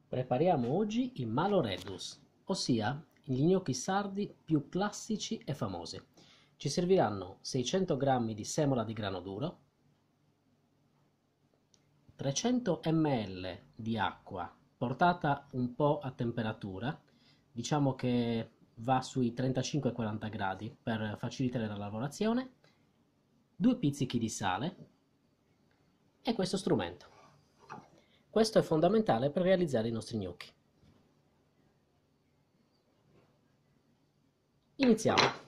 Prepariamo oggi i Malloreddus, ossia gli gnocchi sardi più classici e famosi. Ci serviranno 600 g di semola di grano duro, 300 ml di acqua portata un po' a temperatura, diciamo che va sui 35-40 gradi per facilitare la lavorazione, 2 pizzichi di sale e questo strumento. Questo è fondamentale per realizzare i nostri gnocchi. Iniziamo.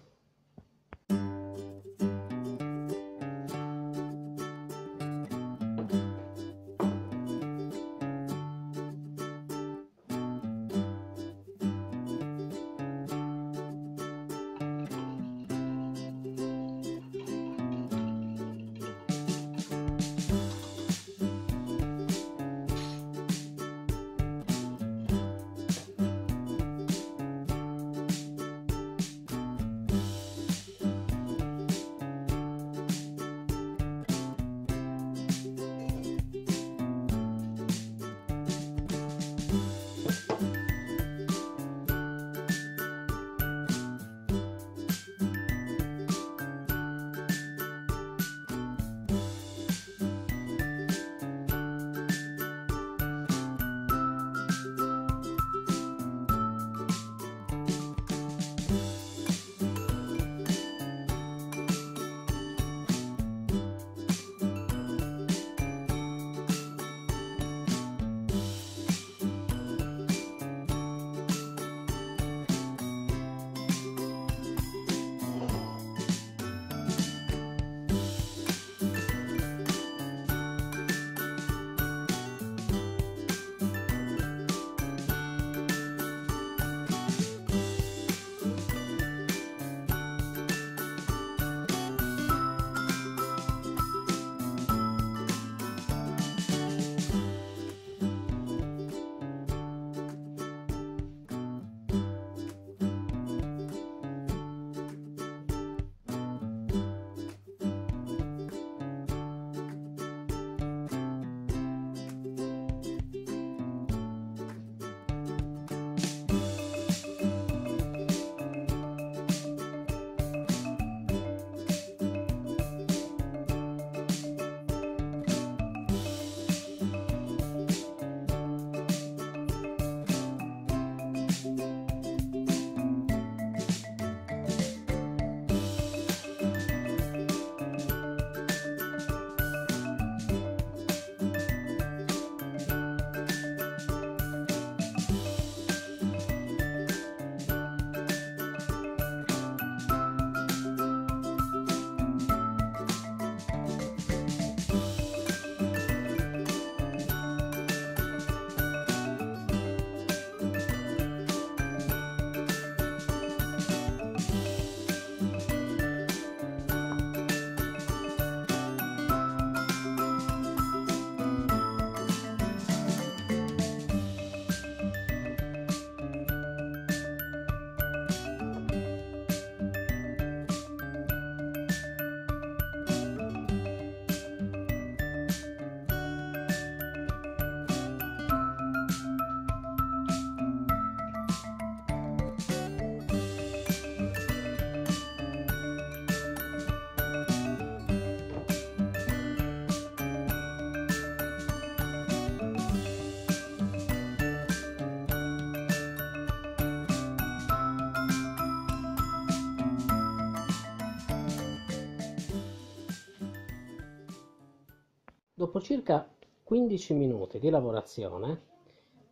Dopo circa 15 minuti di lavorazione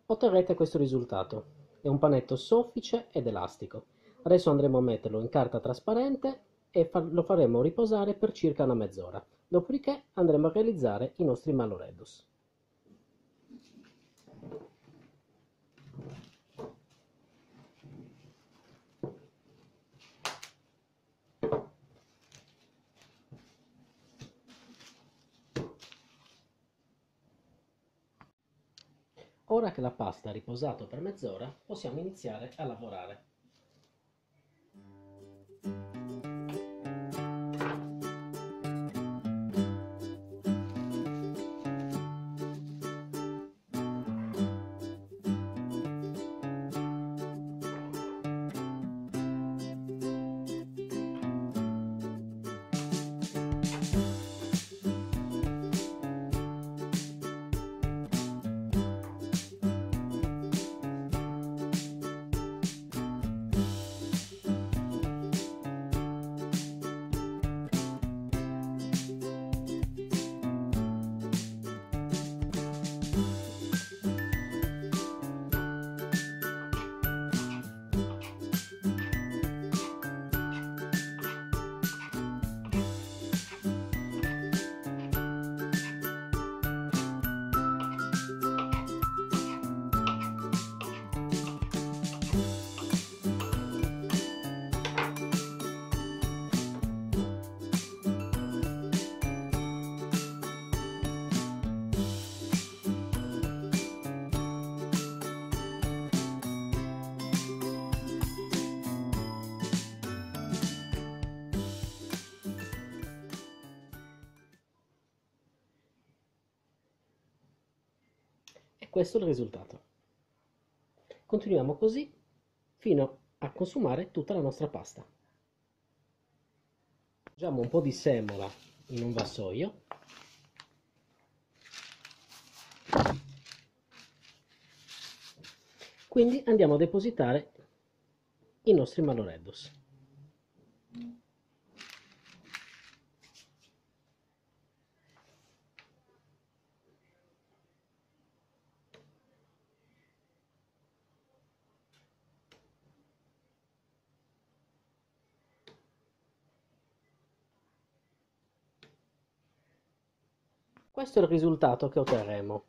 otterrete questo risultato. È un panetto soffice ed elastico. Adesso andremo a metterlo in carta trasparente e lo faremo riposare per circa una mezz'ora. Dopodiché andremo a realizzare i nostri Malloreddus. Ora che la pasta ha riposato per mezz'ora, possiamo iniziare a lavorare. questo è il risultato. Continuiamo così fino a consumare tutta la nostra pasta. Aggiungiamo un po' di semola in un vassoio. Quindi andiamo a depositare i nostri Malloreddus. Questo è il risultato che otterremo.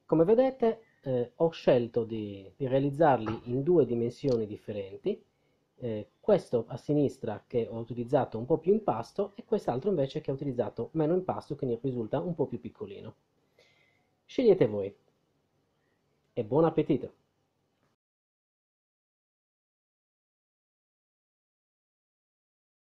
Come vedete ho scelto di realizzarli in due dimensioni differenti, questo a sinistra che ho utilizzato un po' più impasto e quest'altro invece che ho utilizzato meno impasto, quindi risulta un po' più piccolino. Scegliete voi e buon appetito!